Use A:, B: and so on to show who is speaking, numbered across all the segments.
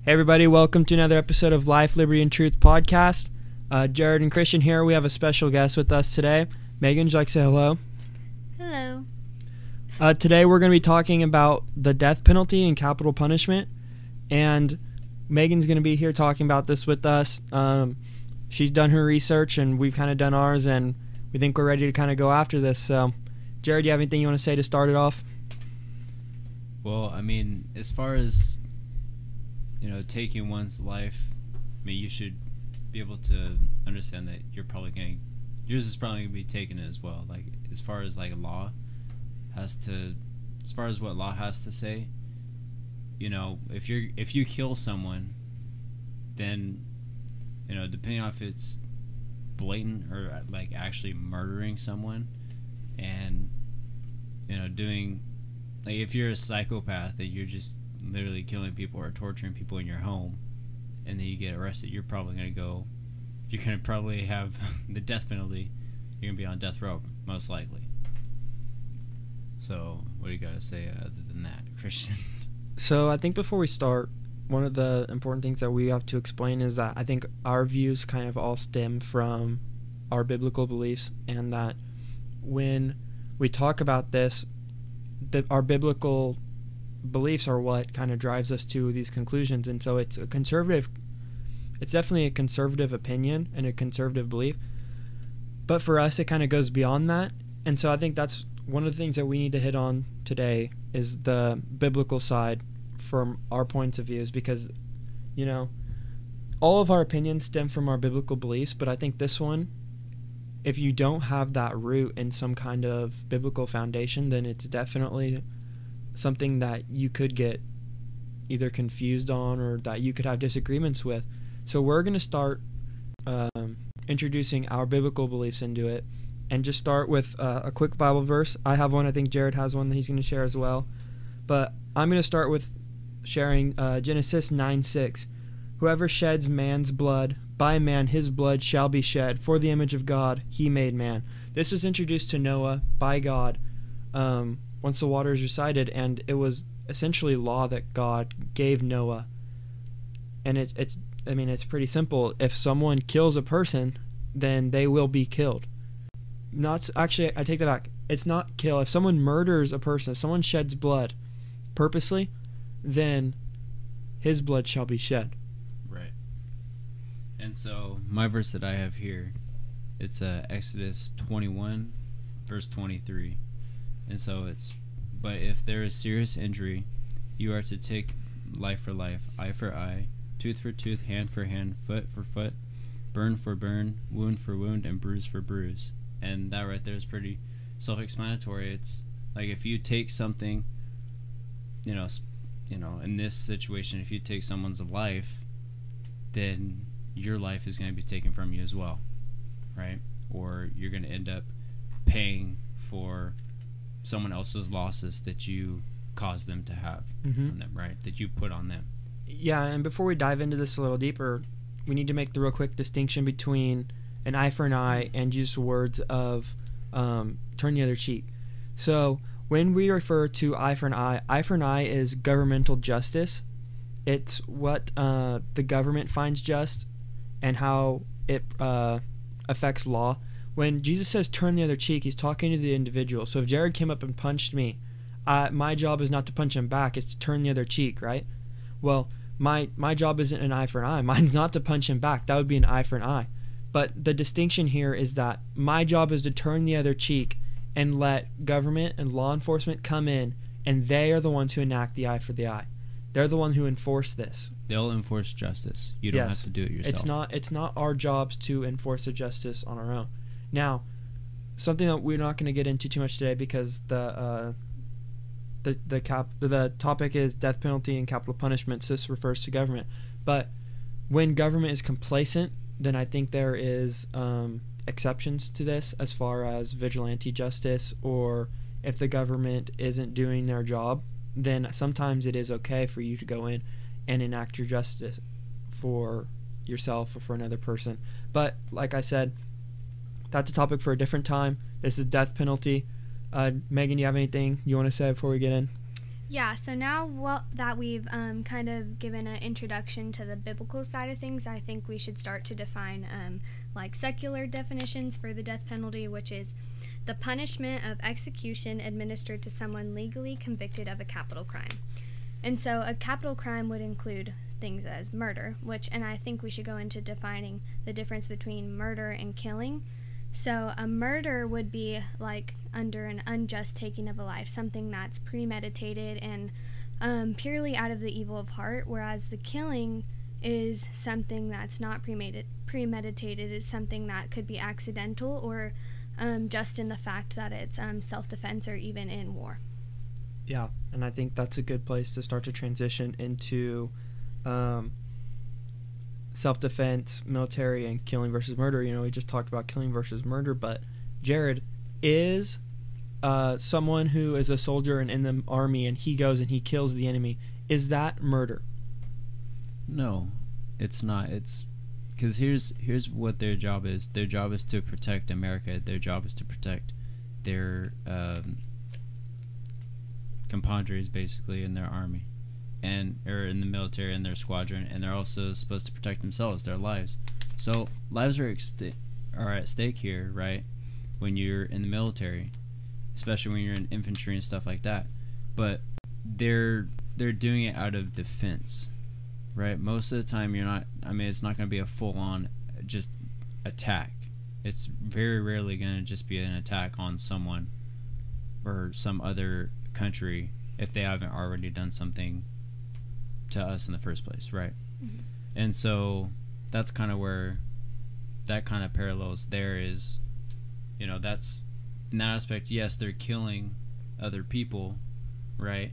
A: Hey everybody, welcome to another episode of Life, Liberty, and Truth podcast. Jared and Christian here. We have a special guest with us today. Meghan, would you like to say hello?
B: Hello.
A: Today we're going to be talking about the death penalty and capital punishment. And Meghan's going to be here talking about this with us. She's done her research and we've kind of done ours, and we think we're ready to kind of go after this. So, Jared, do you have anything you want to say to start it off?
C: Well, I mean, as far as taking one's life, I mean, you should be able to understand that yours is probably going to be taken as well. Like, as far as what law has to say, if you kill someone, then, depending on if it's blatant or actually murdering someone, and, doing, if you're a psychopath and you're just literally killing people or torturing people in your home, and then you get arrested, you're probably going to have the death penalty. You're going to be on death row, most likely. So, what do you got to say other than that, Christian?
A: So, I think before we start, one of the important things that we have to explain is that I think our views kind of all stem from our biblical beliefs, and that when we talk about this, our biblical beliefs are what kind of drives us to these conclusions. And so it's definitely a conservative opinion and a conservative belief, but for us it kind of goes beyond that. And so I think that's one of the things that we need to hit on today, is the biblical side from our points of views, because all of our opinions stem from our biblical beliefs, but I think this one, if you don't have that root in some kind of biblical foundation, then it's definitely something that you could get either confused on or that you could have disagreements with. So we're going to start introducing our biblical beliefs into it, and just start with a quick Bible verse. I have one. I think Jared has one that he's going to share as well. But I'm going to start with sharing Genesis 9:6. Whoever sheds man's blood, by man his blood shall be shed. For the image of God he made man. This was introduced to Noah by God once the waters receded, and it was essentially law that God gave Noah. And it's pretty simple. If someone kills a person, then they will be killed. I take that back. It's not kill. If someone murders a person, if someone sheds blood purposely, then his blood shall be shed.
C: Right. And so my verse that I have here, it's Exodus 21, verse 23. And so but if there is serious injury, you are to take life for life, eye for eye, tooth for tooth, hand for hand, foot for foot, burn for burn, wound for wound, and bruise for bruise. And that right there is pretty self-explanatory. It's like, if you take something, in this situation, if you take someone's life, then your life is going to be taken from you as well, right? Or you're going to end up paying for someone else's losses that you caused them to have on them, right? That you put on them.
A: Yeah, and before we dive into this a little deeper, we need to make the real quick distinction between an eye for an eye and Jesus' words of turn the other cheek. So when we refer to eye for an eye is governmental justice. It's what the government finds just and how it affects law. When Jesus says turn the other cheek, he's talking to the individual. So if Jared came up and punched me, my job is not to punch him back, it's to turn the other cheek, right? Well, my job isn't an eye for an eye. Mine's not to punch him back. That would be an eye for an eye. But the distinction here is that my job is to turn the other cheek and let government and law enforcement come in, and they are the ones who enact the eye for the eye. They're the one who enforce this.
C: They'll enforce justice. You don't have to do it yourself.
A: It's not our jobs to enforce the justice on our own. Now, something that we're not going to get into too much today, because the topic is death penalty and capital punishment. So this refers to government. But when government is complacent, then I think there is exceptions to this, as far as vigilante justice, or if the government isn't doing their job, then sometimes it is okay for you to go in and enact your justice for yourself or for another person. But like I said, that's a topic for a different time. This is death penalty. Meghan, you have anything you want to say before we get in?
B: Yeah, so now that we've kind of given an introduction to the biblical side of things, I think we should start to define like secular definitions for the death penalty, which is the punishment of execution administered to someone legally convicted of a capital crime. And so a capital crime would include things as murder, and I think we should go into defining the difference between murder and killing. So a murder would be like under an unjust taking of a life, something that's premeditated and purely out of the evil of heart, whereas the killing is something that's not premeditated. It's something that could be accidental or just in the fact that it's self-defense or even in war.
A: Yeah, and I think that's a good place to start to transition into self-defense, military, and killing versus murder. You know, we just talked about killing versus murder, but Jared is someone who is a soldier and in the army, and he goes and he kills the enemy. Is that murder?
C: No, it's not. It's because here's what their job is. Their job is to protect America. Their job is to protect their compadres, basically, in their army, or in the military, in their squadron, and they're also supposed to protect themselves, their lives. So lives are at stake here, right? When you're in the military, especially when you're in infantry and stuff like that. But they're doing it out of defense, right? Most of the time, you're not. I mean, it's not going to be a full-on just attack. It's very rarely going to just be an attack on someone or some other country if they haven't already done something to us in the first place, right? Mm-hmm. And so that's kind of where that kind of parallels there is, you know, that's in that aspect, yes, they're killing other people, right?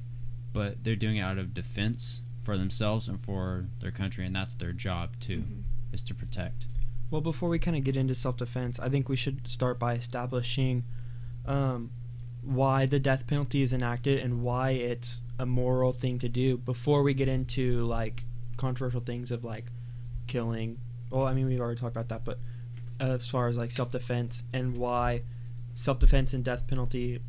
C: But they're doing it out of defense for themselves and for their country, and that's their job too, is to protect.
A: Well, before we kind of get into self-defense, I think we should start by establishing why the death penalty is enacted and why it's a moral thing to do before we get into like controversial things of like killing. Well, I mean, we've already talked about that, but as far as like self-defense and why self-defense and death penalty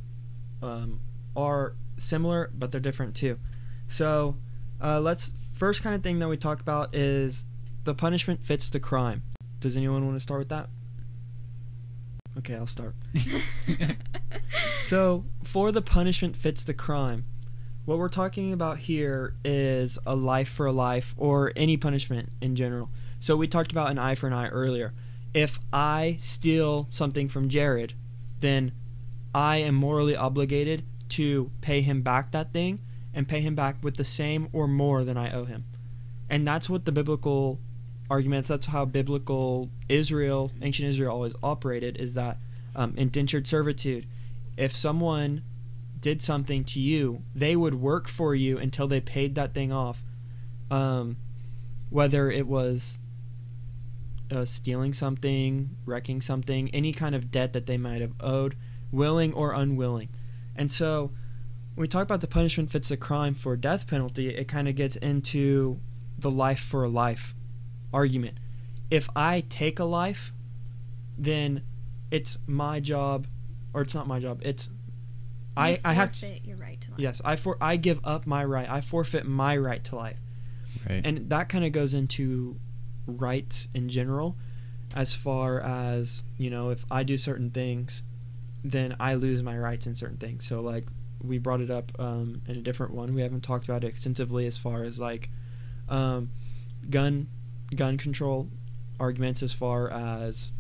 A: are similar, but they're different too. So let's first kind of thing that we talk about is the punishment fits the crime. Does anyone want to start with that? Okay, I'll start. So, for the punishment fits the crime, what we're talking about here is a life for a life, or any punishment in general. So we talked about an eye for an eye earlier. If I steal something from Jared, then I am morally obligated to pay him back that thing, and pay him back with the same or more than I owe him. And that's what the biblical arguments, that's how biblical Israel, ancient Israel always operated, is that indentured servitude. If someone did something to you, they would work for you until they paid that thing off, whether it was stealing something, wrecking something, any kind of debt that they might have owed, willing or unwilling. And so when we talk about the punishment fits the crime for death penalty, it kind of gets into the life for a life argument. If I take a life, then it's my job, or it's not my job. It's I have to
B: forfeit your right to life.
A: Yes, I give up my right. I forfeit my right to life.
C: Right.
A: And that kind of goes into rights in general, as far as, you know, if I do certain things, then I lose my rights in certain things. So like we brought it up in a different one. We haven't talked about it extensively as far as like gun control arguments, as far as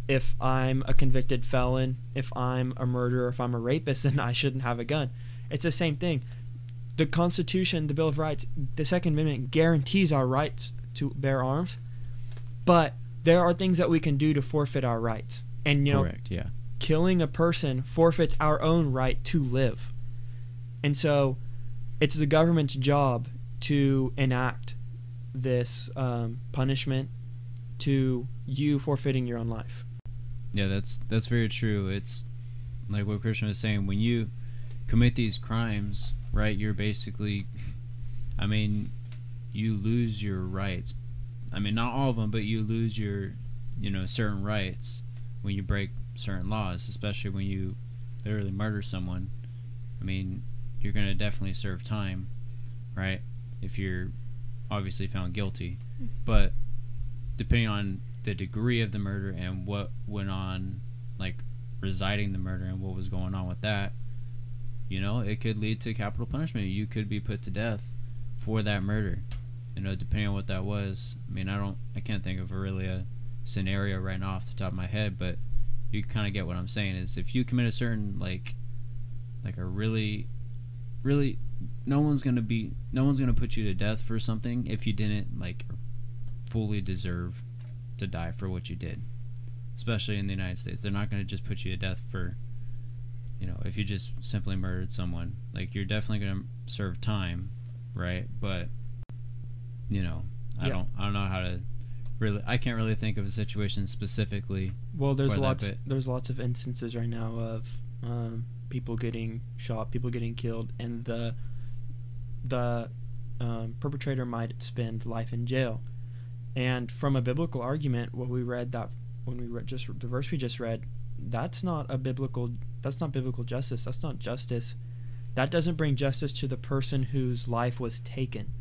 A: if I'm a convicted felon, if I'm a murderer, if I'm a rapist, then I shouldn't have a gun. It's the same thing. The Constitution, the Bill of Rights, the Second Amendment guarantees our rights to bear arms, but there are things that we can do to forfeit our rights. And, you
C: Correct,
A: know,
C: yeah.
A: Killing a person forfeits our own right to live. And so it's the government's job to enact this punishment to you forfeiting your own life.
C: Yeah, that's very true. It's like what Christian was saying. When you commit these crimes, right, you're basically, I mean, you lose your rights. I mean, not all of them, but you lose your, you know, certain rights when you break certain laws, especially when you literally murder someone. I mean, you're going to definitely serve time, right? If you're obviously found guilty. But depending on the degree of the murder and what went on, like residing the murder and what was going on with that, you know, it could lead to capital punishment. You could be put to death for that murder, you know, depending on what that was. I mean, I can't think of a scenario right now off the top of my head, but you kind of get what I'm saying. Is if you commit a certain like a really no one's gonna put you to death for something if you didn't like fully deserve to die for what you did. Especially in the United States, they're not gonna just put you to death for, you know, if you just simply murdered someone. Like, you're definitely gonna serve time, right? But you know, I don't know how to really. I can't really think of a situation specifically.
A: Well, there's lots of instances right now of people getting shot, people getting killed, and the perpetrator might spend life in jail. And from a biblical argument, when we read just the verse we just read, that's not biblical justice. That's not justice. That doesn't bring justice to the person whose life was taken.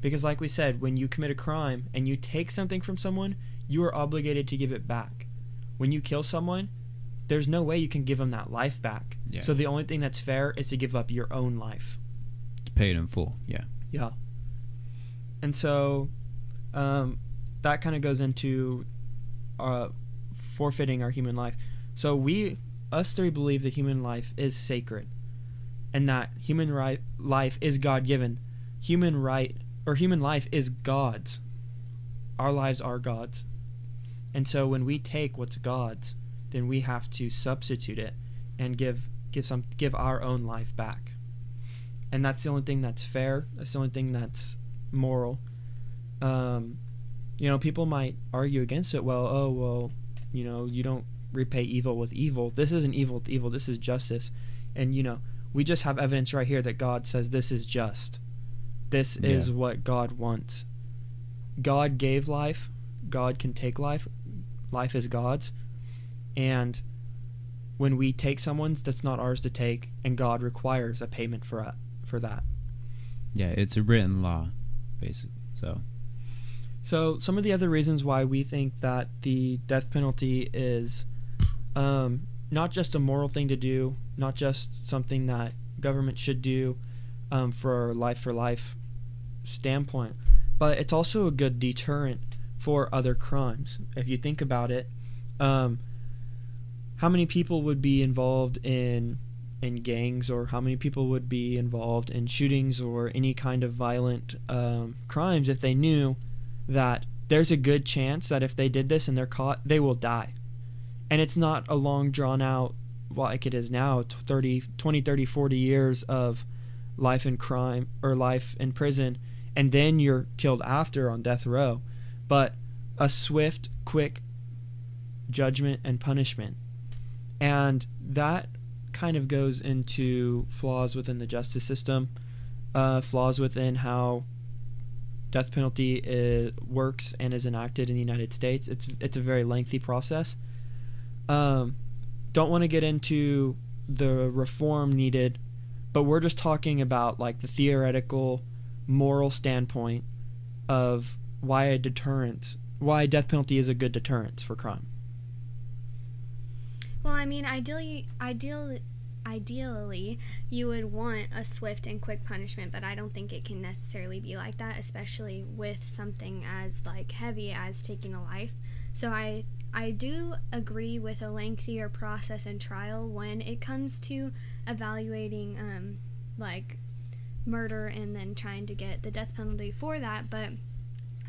A: Because like we said, when you commit a crime and you take something from someone, you are obligated to give it back. When you kill someone, there's no way you can give them that life back.
C: Yeah.
A: So the only thing that's fair is to give up your own life.
C: To pay it in full, yeah.
A: Yeah. And so that kind of goes into forfeiting our human life. So us three believe that human life is sacred and that human life is God-given. Human life is God's. Our lives are God's. And so when we take what's God's, then we have to substitute it and give our own life back. And that's the only thing that's fair. That's the only thing that's moral. You know, people might argue against it. Well, you know, you don't repay evil with evil. This isn't evil with evil. This is justice. And, you know, we just have evidence right here that God says this is just. This is what God wants. God gave life. God can take life. Life is God's. And when we take someone's, that's not ours to take, and God requires a payment for that.
C: Yeah, it's a written law, basically. So
A: some of the other reasons why we think that the death penalty is not just a moral thing to do, not just something that government should do for life standpoint, but it's also a good deterrent for other crimes. If you think about it, how many people would be involved in gangs, or how many people would be involved in shootings or any kind of violent crimes if they knew that there's a good chance that if they did this and they're caught, they will die? And it's not a long drawn out, like it is now, 20, 30, 40 years of life in crime or life in prison, and then you're killed after on death row, but a swift, quick judgment and punishment. And that kind of goes into flaws within the justice system, flaws within how death penalty works and is enacted in the United States. It's a very lengthy process. Don't want to get into the reform needed, but we're just talking about like the theoretical, moral standpoint of why death penalty is a good deterrence for crime.
B: Well, I mean, ideally, you would want a swift and quick punishment, but I don't think it can necessarily be like that, especially with something as like heavy as taking a life. So I do agree with a lengthier process and trial when it comes to evaluating like murder and then trying to get the death penalty for that. But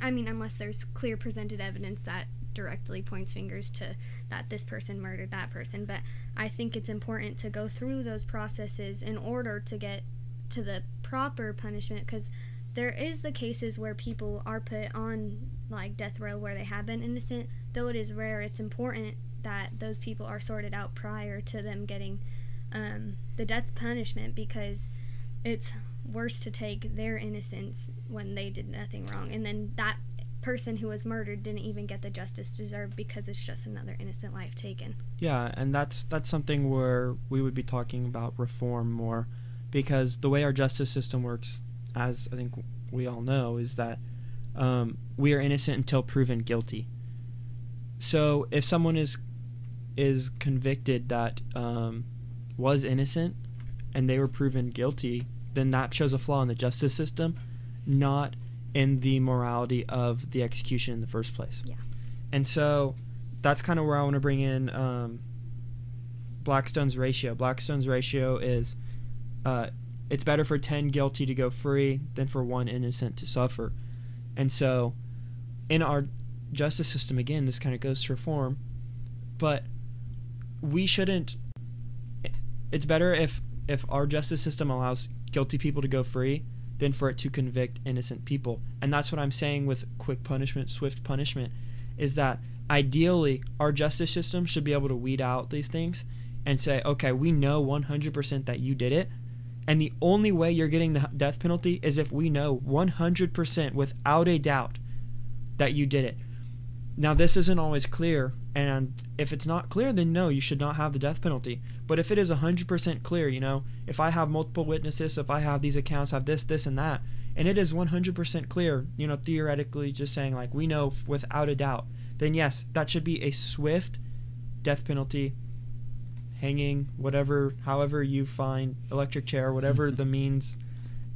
B: I mean, unless there's clear presented evidence that directly points fingers to that this person murdered that person. But I think it's important to go through those processes in order to get to the proper punishment, because there is the cases where people are put on like death row where they have been innocent. Though it is rare, it's important that those people are sorted out prior to them getting the death punishment, because it's worse to take their innocence when they did nothing wrong, and then that person who was murdered didn't even get the justice deserved because it's just another innocent life taken.
A: Yeah, and that's something where we would be talking about reform more, because the way our justice system works, as I think we all know, is that we are innocent until proven guilty. So if someone is convicted that was innocent and they were proven guilty, then that shows a flaw in the justice system, not in the morality of the execution in the first place.
B: Yeah.
A: And so that's kind of where I want to bring in Blackstone's ratio. Blackstone's ratio is it's better for 10 guilty to go free than for 1 innocent to suffer. And so in our justice system, again, this kind of goes to reform, but we shouldn't. It's better if our justice system allows guilty people to go free than for it to convict innocent people. And that's what I'm saying with quick punishment, swift punishment, is that ideally our justice system should be able to weed out these things and say, okay, we know 100% that you did it, and the only way you're getting the death penalty is if we know 100% without a doubt that you did it. Now, this isn't always clear, and if it's not clear, then no, you should not have the death penalty. But if it is 100% clear, if I have multiple witnesses, if I have these accounts, have this, and that, and it is 100% clear, theoretically just saying, like, we know without a doubt, then yes, that should be a swift death penalty, hanging, whatever, however you find, electric chair, whatever the means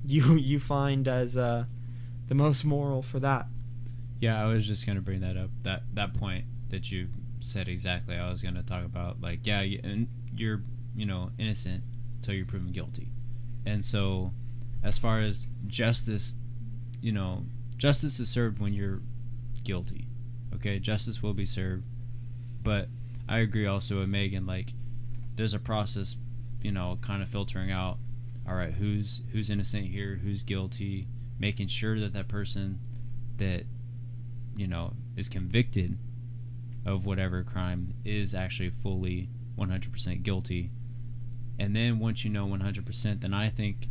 A: you find as the most moral for that.
C: Yeah, I was just going to bring that up, that point that you said exactly. I was going to talk about, like, yeah, you're innocent until you're proven guilty. And so as far as justice, justice is served when you're guilty. Okay, justice will be served. But I agree also with Meghan, like, there's a process, kind of filtering out, all right, who's innocent here, who's guilty, making sure that person that is convicted of whatever crime is actually fully 100% guilty. And then once you know 100%, then I think,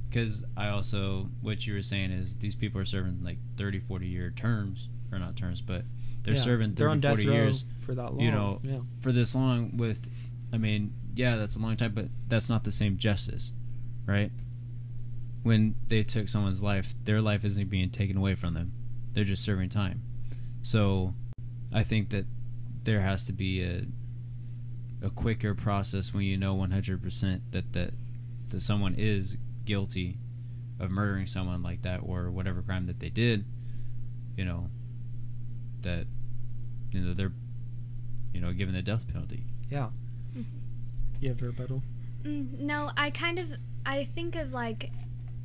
C: because I also, what you were saying is these people are serving like 30, 40-year terms, or not terms, but they're serving 30, 40 years
A: for that long,
C: for this long with, that's a long time, but that's not the same justice, right? When they took someone's life, their life isn't being taken away from them. They're just serving time. So I think that there has to be a quicker process when you know 100% that someone is guilty of murdering someone like that or whatever crime that they did, that they're given the death penalty.
A: Yeah.
B: Mm-hmm.
A: You have a rebuttal?
B: No, I think of like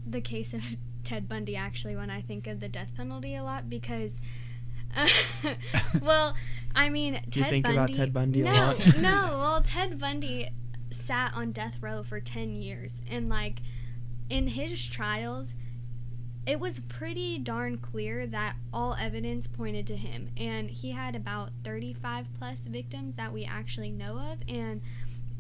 B: the case of Ted Bundy actually when I think of the death penalty a lot, because well,
A: Do you think about Ted Bundy a lot?
B: Well, Ted Bundy sat on death row for 10 years, and like in his trials it was pretty darn clear that all evidence pointed to him, and he had about 35 plus victims that we actually know of. And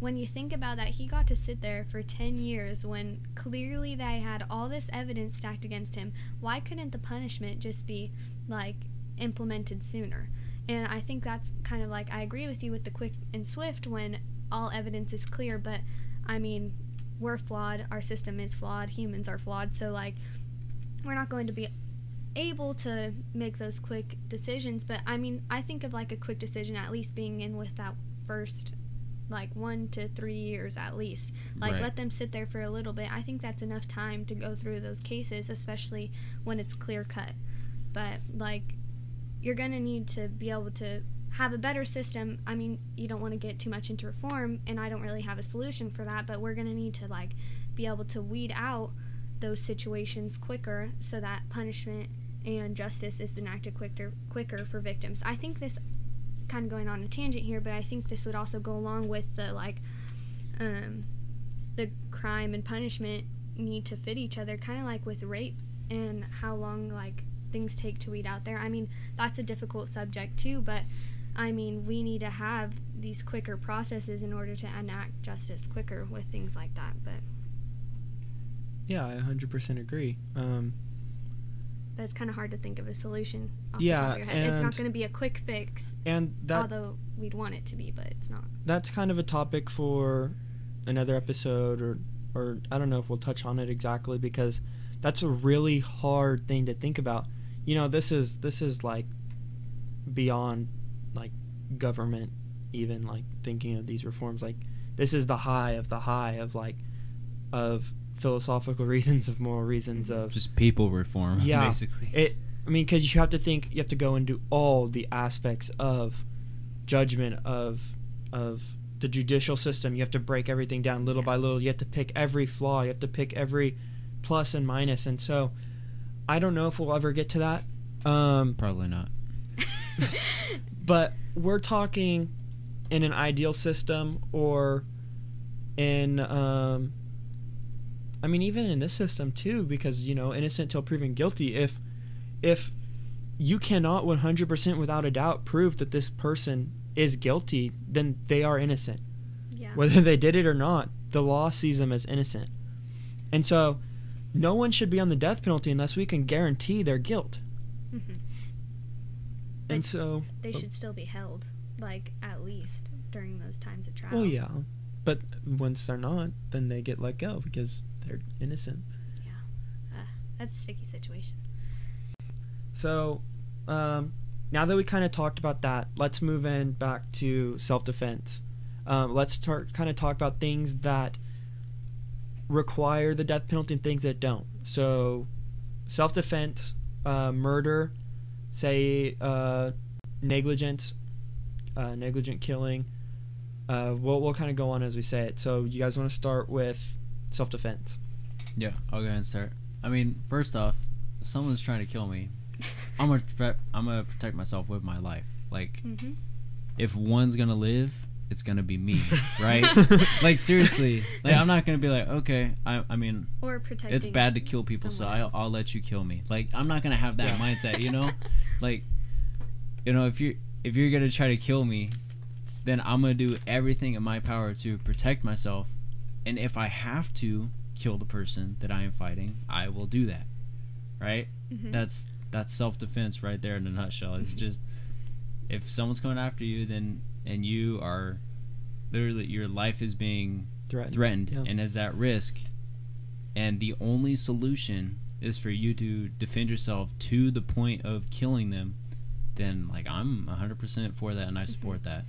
B: when you think about that, he got to sit there for 10 years when clearly they had all this evidence stacked against him. Why couldn't the punishment just be, like, implemented sooner? And I think that's kind of like, I agree with you with the quick and swift when all evidence is clear, but, we're flawed. Our system is flawed. Humans are flawed. So, like, we're not going to be able to make those quick decisions. But, I think of, like, a quick decision at least being in with that first, like 1 to 3 years at least. Like,
C: right.
B: Let them sit there for a little bit. I think that's enough time to go through those cases, especially when it's clear cut. But, like, you're going to need to be able to have a better system. You don't want to get too much into reform, and I don't really have a solution for that, but we're going to need to, like, be able to weed out those situations quicker so that punishment and justice is enacted quicker for victims. I think this, kind of going on a tangent here, but I think this would also go along with the, like, the crime and punishment need to fit each other, kind of like with rape and how long, like, things take to weed out there. That's a difficult subject too, but we need to have these quicker processes in order to enact justice quicker with things like that. But
A: yeah, I 100% agree.
B: But it's kind of hard to think of a solution off
A: Yeah,
B: the top of your head. It's not
A: and-
B: going to be a quick fix,
A: And that
B: although we'd want it to be, but it's not.
A: that's kind of a topic for another episode, or or I don't know if we'll touch on it exactly, because that's a really hard thing to think about. This is like beyond like government, even like thinking of these reforms. Like, this is the high of like of philosophical reasons, of moral reasons, of
C: just people reform.
A: Yeah,
C: basically.
A: Because you have to go into all the aspects of judgment of the judicial system. You have to break everything down little by little. You have to pick every flaw. You have to pick every plus and minus. And so I don't know if we'll ever get to that.
C: Probably not.
A: But we're talking in an ideal system, or in even in this system too, because innocent till proven guilty. If you cannot 100% without a doubt prove that this person is guilty, then they are innocent.
B: Yeah.
A: Whether they did it or not, the law sees them as innocent. And so no one should be on the death penalty unless we can guarantee their guilt.
B: Mm-hmm.
A: And so
B: they should still be held, like, at least during those times of trial.
A: well, yeah, but once they're not, then they get let go because they're innocent.
B: Yeah. That's a sticky situation.
A: So now that we kind of talked about that, let's move in back to self-defense. Let's kind of talk about things that require the death penalty and things that don't. So self-defense, murder, say negligent killing. We'll kind of go on as we say it. So you guys want to start with self-defense?
C: Yeah, I'll go ahead and start. I mean, first off, if someone's trying to kill me, I'm gonna protect myself with my life. Like,
B: Mm-hmm.
C: if one's gonna live, it's gonna be me, right? Like, seriously, like, I'm not gonna be like, okay, I mean,
B: Or protecting.
C: it's bad to kill people, so
B: someone else.
C: I'll let you kill me. Like, I'm not gonna have that mindset, Like, if you're gonna try to kill me, then I'm gonna do everything in my power to protect myself, and if I have to kill the person that I am fighting, I will do that, right?
B: Mm-hmm.
C: That's self-defense right there in a nutshell. It's just, if someone's coming after you, then, and you are literally, your life is being threatened
A: Yeah.
C: and is at risk, and the only solution is for you to defend yourself to the point of killing them, then, like, I'm 100% for that, and I support that.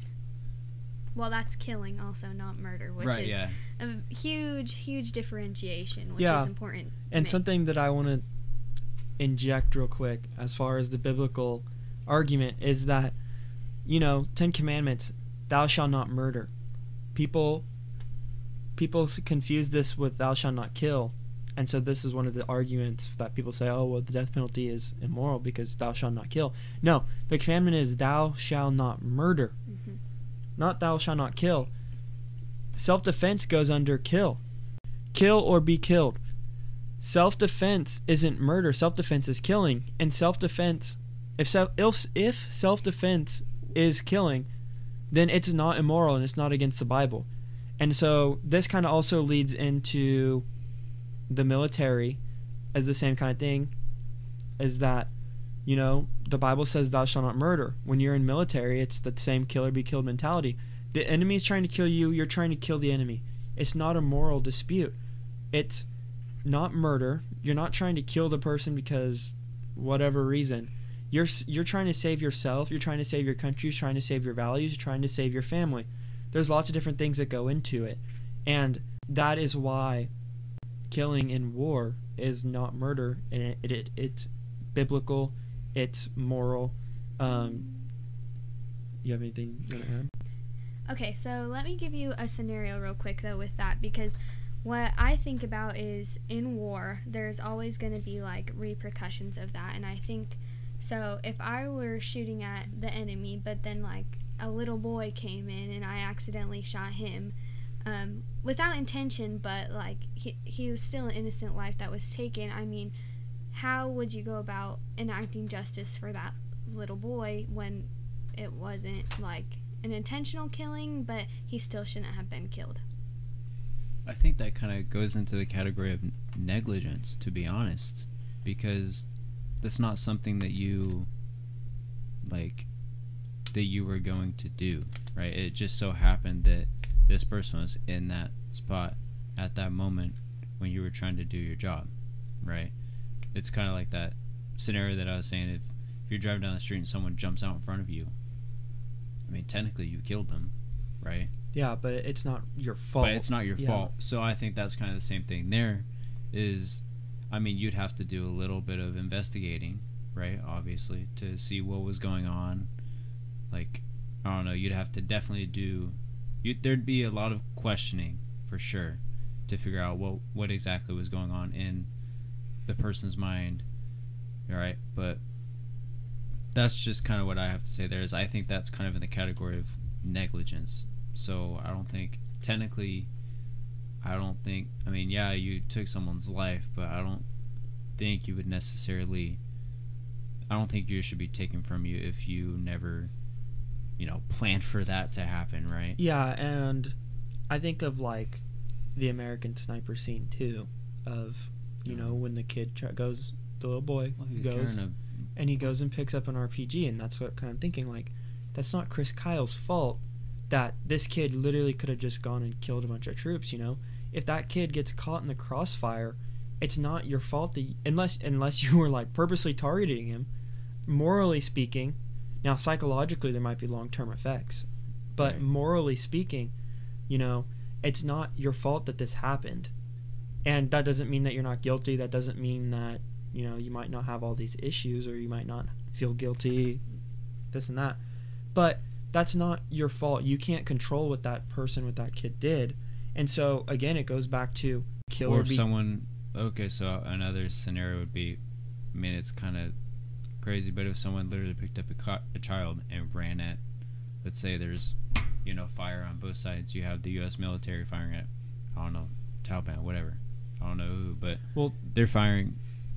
B: Well, that's killing also, not murder, which
C: Right,
B: is
C: yeah.
B: a huge differentiation, which
A: Yeah.
B: is important to
A: And
B: make.
A: something that I want to inject real quick as far as the biblical argument is that, 10 Commandments, thou shalt not murder. People confuse this with thou shalt not kill. And so this is one of the arguments that people say, oh, well, the death penalty is immoral because thou shalt not kill. No, the commandment is thou shalt not murder,
B: Mm-hmm.
A: not thou shalt not kill. Self-defense goes under kill. Kill or be killed. Self-defense isn't murder. Self-defense is killing. And self-defense, if self-defense is killing, then it's not immoral and it's not against the Bible. And so this kind of also leads into the military as the same kind of thing, is that, the Bible says thou shalt not murder. When you're in military, it's the same kill or be killed mentality. The enemy is trying to kill you, you're trying to kill the enemy. It's not a moral dispute. It's not murder. You're not trying to kill the person because whatever reason. You're trying to save yourself, you're trying to save your country, you're trying to save your values, you're trying to save your family. There's lots of different things that go into it. And that is why killing in war is not murder, and it's biblical, it's moral. You have anything you want to add?
B: Okay, so let me give you a scenario real quick, though, with that, because what I think about is in war, there's always going to be, like, repercussions of that, and I think, so if I were shooting at the enemy, but then, like, a little boy came in and I accidentally shot him, without intention, but, like, he was still an innocent life that was taken. I mean, how would you go about enacting justice for that little boy when it wasn't, like, an intentional killing, but he still shouldn't have been killed?
C: I think that kind of goes into the category of negligence, to be honest, because that's not something that you were going to do, right? It just so happened that this person was in that spot, at that moment when you were trying to do your job, right? It's kind of like that scenario that I was saying. If you're driving down the street and someone jumps out in front of you, I mean, technically you killed them, right?
A: Yeah, but it's not your fault.
C: But it's not your fault. So I think that's kind of the same thing there is, I mean, you'd have to do a little bit of investigating, right? Obviously, to see what was going on. Like, I don't know, you'd have to definitely there'd be a lot of questioning for sure to figure out what exactly was going on in the person's mind, right? But that's just kind of what I have to say there is I think that's kind of in the category of negligence. So I don't think technically, I mean, yeah, you took someone's life, but I don't think you would necessarily, I don't think you should be taken from you if you never, planned for that to happen, right?
A: Yeah, and I think of like the American Sniper scene too, of when the kid goes, the little boy goes, and he goes and picks up an RPG, and that's what kind of thinking, like, that's not Chris Kyle's fault that this kid literally could have just gone and killed a bunch of troops. If that kid gets caught in the crossfire, it's not your fault that unless you were like purposely targeting him. Morally speaking, now psychologically there might be long-term effects, but
C: right.
A: Morally speaking, it's not your fault that this happened. And that doesn't mean that you're not guilty. That doesn't mean that you might not have all these issues, or you might not feel guilty, this and that, but that's not your fault. You can't control what that person with that kid did. And so again, it goes back to kill
C: or if someone, okay, so another scenario would be, I mean, it's kind of crazy, but if someone literally picked up a child and ran at, let's say there's fire on both sides, you have the U.S. military firing at, I don't know, Taliban, whatever, I don't know who, but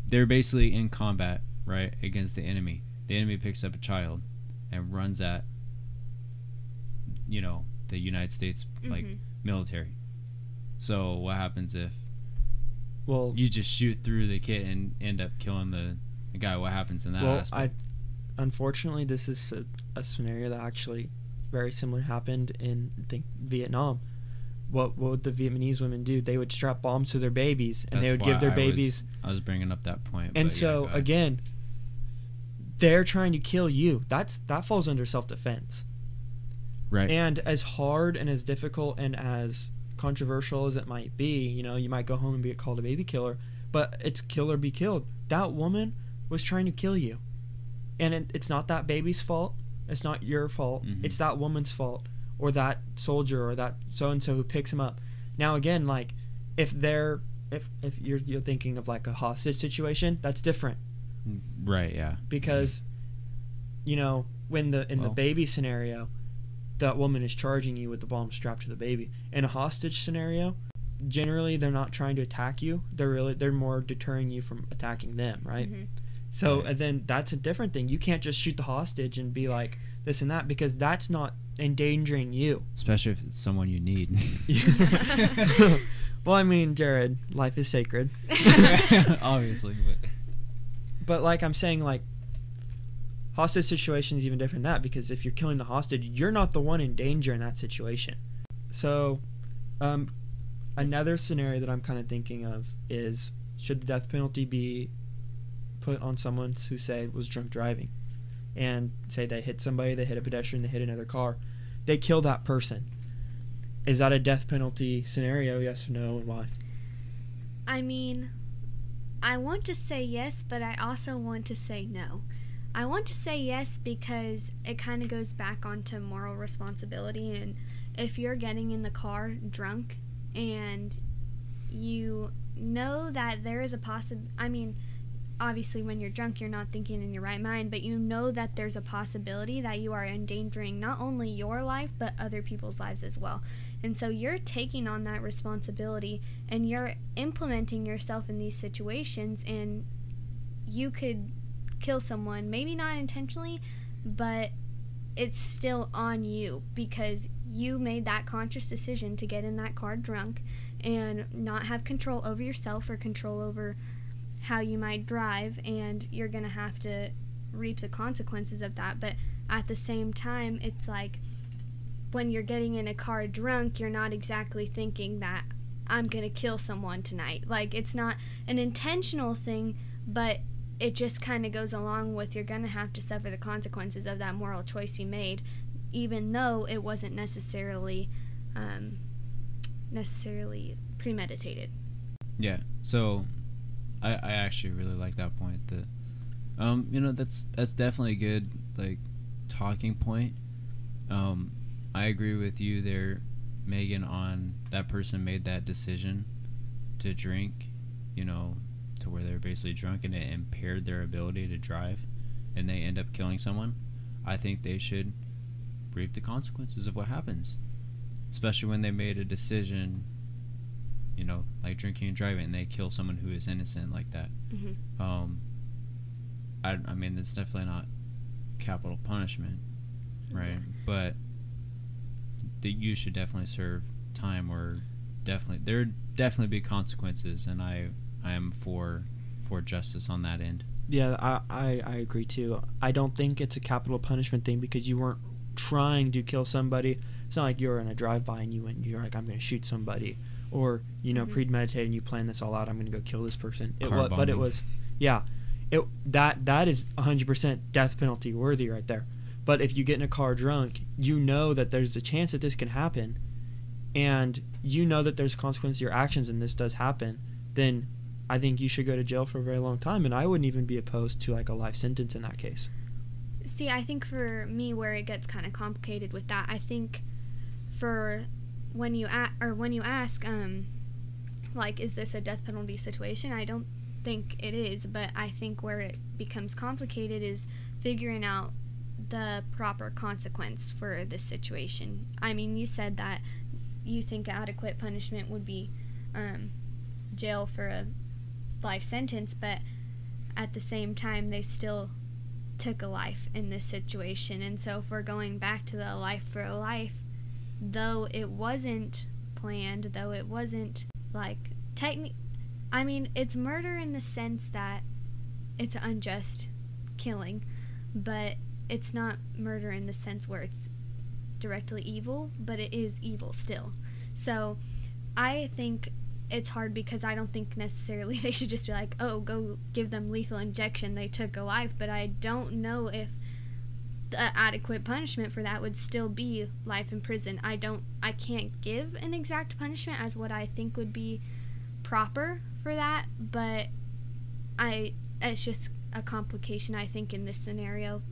C: they're basically in combat, right, against the enemy. The enemy picks up a child and runs at the United States military. So what happens if you just shoot through the kid and end up killing the guy? What happens in that aspect?
A: Unfortunately, this is a scenario that actually very similar happened in, I think, Vietnam. What would the Vietnamese women do? They would strap bombs to their babies, and they would give their babies.
C: I was bringing up that point.
A: And so again, they're trying to kill you. That falls under self-defense.
C: Right.
A: And as hard and as difficult and as controversial as it might be, you might go home and be called a baby killer, but it's kill or be killed. That woman was trying to kill you. And it's not that baby's fault. It's not your fault. Mm-hmm. It's that woman's fault, or that soldier, or that so-and-so who picks him up. Now, again, like, if you're thinking of like a hostage situation, that's different.
C: Right, yeah.
A: Because, when the baby scenario, that woman is charging you with the bomb strapped to the baby. In a hostage scenario, generally they're not trying to attack you. They're more deterring you from attacking them, right? Mm-hmm. So and then that's a different thing. You can't just shoot the hostage and be like this and that, because that's not endangering you.
C: Especially if it's someone you need.
A: Well, I mean, Jared, life is sacred.
C: Obviously,
A: but like I'm saying, like, hostage situation is even different than that, because if you're killing the hostage, you're not the one in danger in that situation. So, another scenario that I'm kind of thinking of is, should the death penalty be put on someone who, say, was drunk driving, and say they hit somebody, they hit a pedestrian, they hit another car, they kill that person? Is that a death penalty scenario? Yes or no, and why?
B: I mean, I want to say yes, but I also want to say no. I want to say yes because it kind of goes back onto moral responsibility, and if you're getting in the car drunk and you know that there is a obviously when you're drunk you're not thinking in your right mind, but you know that there's a possibility that you are endangering not only your life but other people's lives as well. And so you're taking on that responsibility and you're implementing yourself in these situations, and you could kill someone, maybe not intentionally, but it's still on you because you made that conscious decision to get in that car drunk and not have control over yourself or control over how you might drive, and you're going to have to reap the consequences of that. But at the same time, it's like when you're getting in a car drunk, you're not exactly thinking that I'm going to kill someone tonight. Like, it's not an intentional thing, but it just kind of goes along with you're going to have to suffer the consequences of that moral choice you made, even though it wasn't necessarily premeditated.
C: Yeah. So I actually really like that point. That that's definitely a good like talking point. I agree with you there, Megan, on that person made that decision to drink, to where they're basically drunk and it impaired their ability to drive and they end up killing someone. I think they should reap the consequences of what happens, especially when they made a decision, like drinking and driving, and they kill someone who is innocent like that.
B: Mm-hmm.
C: I mean, that's definitely not capital punishment, right?
B: Yeah.
C: But you should definitely serve time, or there definitely be consequences, and I am for justice on that end.
A: Yeah, I agree too. I don't think it's a capital punishment thing because you weren't trying to kill somebody. It's not like you were in a drive-by and you're like, I'm going to shoot somebody, or
B: Mm-hmm.
A: premeditated and you plan this all out. I'm going to go kill this person.
C: Car
A: But it
C: bombing.
A: was, yeah, that is 100% death penalty worthy right there. But if you get in a car drunk, that there's a chance that this can happen, and that there's consequences to your actions, and this does happen, then I think you should go to jail for a very long time, and I wouldn't even be opposed to like a life sentence in that case.
B: See, I think for me, where it gets kind of complicated with that, I think for when you ask, like, is this a death penalty situation? I don't think it is, but I think where it becomes complicated is figuring out the proper consequence for this situation. I mean, you said that you think adequate punishment would be jail for a life sentence, but at the same time, they still took a life in this situation. And so if we're going back to the life for a life, though it wasn't planned, though it wasn't like I mean, it's murder in the sense that it's unjust killing, but it's not murder in the sense where it's directly evil, but it is evil still. So I think it's hard because I don't think necessarily they should just be like, oh, go give them lethal injection, they took a life. But I don't know if the adequate punishment for that would still be life in prison. I can't give an exact punishment as what I think would be proper for that, but it's just a complication, I think, in this scenario.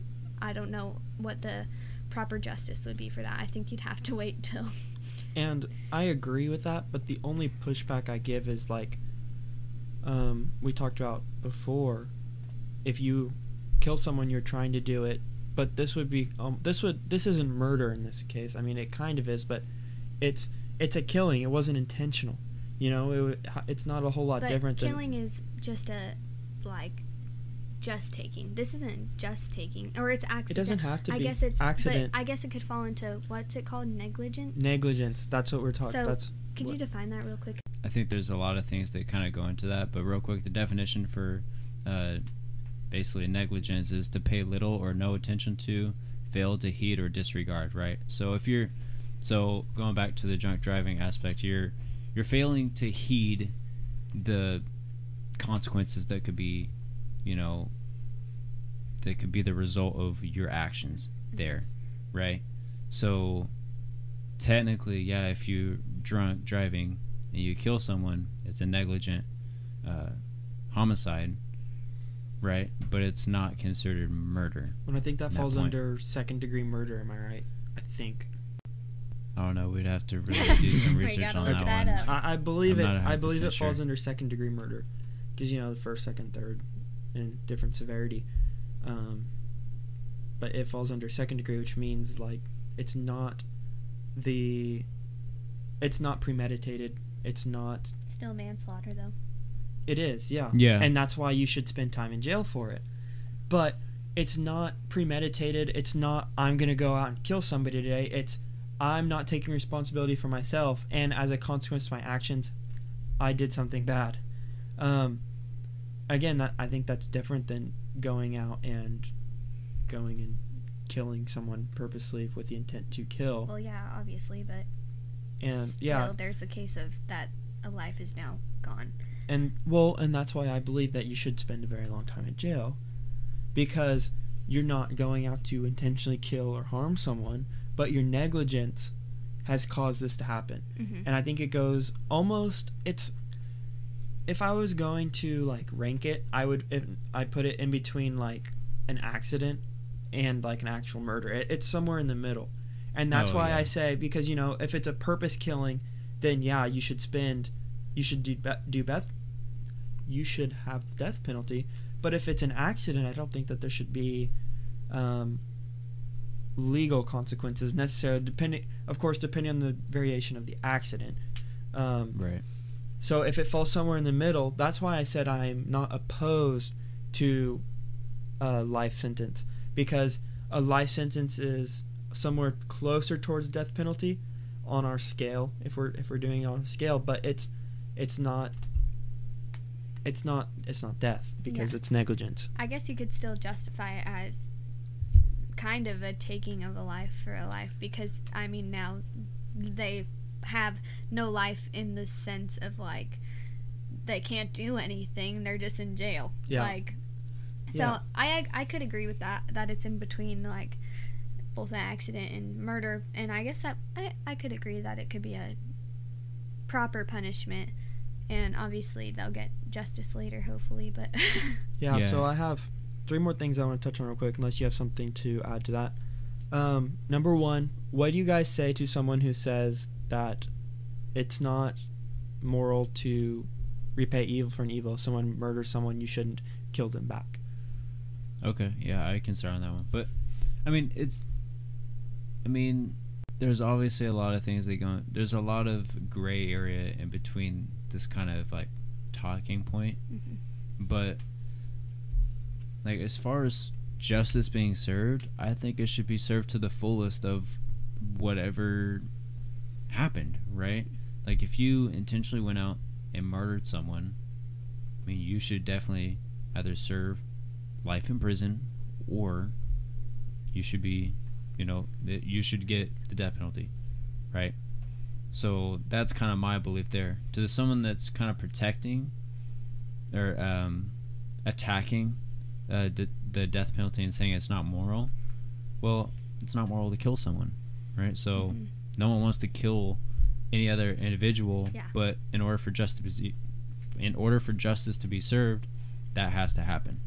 B: I don't know what the proper justice would be for that. I think you'd have to wait till.
A: And I agree with that, but the only pushback I give is like we talked about before. If you kill someone, you're trying to do it, but this isn't murder in this case. I mean, it kind of is, but it's a killing. It wasn't intentional. It's not a whole lot different.
B: Killing is just just taking. This isn't just taking, or it's accident.
A: It doesn't have to be.
B: I guess it's
A: accident.
B: But I guess it could fall into, what's it called, negligent?
A: Negligence. That's what we're talking.
B: So could you define that real quick?
C: I think there's a lot of things that kind of go into that, but real quick, the definition for basically negligence is to pay little or no attention to, fail to heed or disregard, right? So going back to the drunk driving aspect, you're failing to heed the consequences that could be, that could be the result of your actions there, right? So technically, yeah, if you're drunk driving and you kill someone, it's a negligent homicide, right? But it's not considered murder.
A: Well, I think that falls under second-degree murder. Am I right? I think.
C: I don't know. We'd have to really do some research on that one.
A: I believe
C: I'm
A: it.
C: not
A: I believe it
C: 100%
A: falls
C: sure.
A: under second-degree murder, because the first, second, third, and different severity. But it falls under second degree, which means like it's not premeditated. It's not.
B: Still manslaughter, though.
A: It is, yeah.
C: Yeah.
A: And that's why you should spend time in jail for it. But it's not premeditated. It's not, I'm going to go out and kill somebody today. It's, I'm not taking responsibility for myself, and as a consequence of my actions, I did something bad. Again, I think that's different than going and killing someone purposely with the intent to kill.
B: Well, yeah, obviously, but
A: And
B: still,
A: yeah,
B: there's a case of that a life is now gone.
A: And that's why I believe that you should spend a very long time in jail, because you're not going out to intentionally kill or harm someone, but your negligence has caused this to happen.
B: Mm-hmm.
A: And I think it goes almost, if I was going to like rank it, I put it in between like an accident and like an actual murder. It's somewhere in the middle. And that's why I say, because if it's a purpose killing, then yeah, you should you should have the death penalty. But if it's an accident, I don't think that there should be legal consequences necessarily, depending on the variation of the accident.
C: Right.
A: So if it falls somewhere in the middle, that's why I said I'm not opposed to a life sentence, because a life sentence is somewhere closer towards death penalty on our scale, if we're doing it on a scale, but it's not death, because it's negligence.
B: I guess you could still justify it as kind of a taking of a life for a life, because now they have no life in the sense of like they can't do anything, they're just in jail. I could agree with that it's in between like both an accident and murder, and I guess that I could agree that it could be a proper punishment, and obviously they'll get justice later, hopefully, but
A: So I have 3 more things I want to touch on real quick, unless you have something to add to that. Number 1, what do you guys say to someone who says that it's not moral to repay evil for an evil? If someone murders someone, you shouldn't kill them back.
C: Okay, yeah, I can start on that one. But there's obviously a lot of things there's a lot of gray area in between this kind of like talking point.
B: Mm-hmm.
C: But like, as far as justice being served, I think it should be served to the fullest of whatever happened, right? Like, if you intentionally went out and murdered someone, you should definitely either serve life in prison, or you should be, you should get the death penalty, right? So that's kind of my belief there. To someone that's kind of protecting or attacking the death penalty and saying it's not moral, well, it's not moral to kill someone, right? So no one wants to kill any other individual, but in order for justice to be served, that has to happen.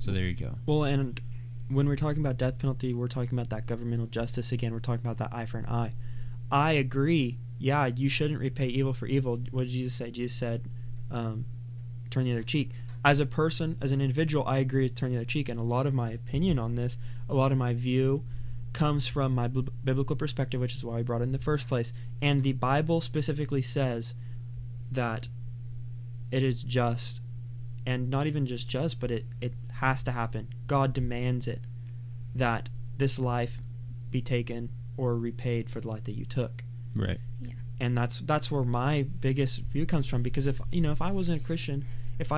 C: So there you go. Well,
A: and when we're talking about death penalty, we're talking about that governmental justice again. We're talking about that eye for an eye. I agree. Yeah, you shouldn't repay evil for evil. What did Jesus say? Jesus said, turn the other cheek. As a person, as an individual, I agree with turn the other cheek. And a lot of my opinion on this, a lot of my view comes from my biblical perspective, which is why I brought it in the first place. And the Bible specifically says that it is just, and not even just, but it has to happen. God demands it, that this life be taken or repaid for the life that you took.
C: Right.
B: Yeah.
A: And that's where my biggest view comes from, because if I wasn't a Christian, if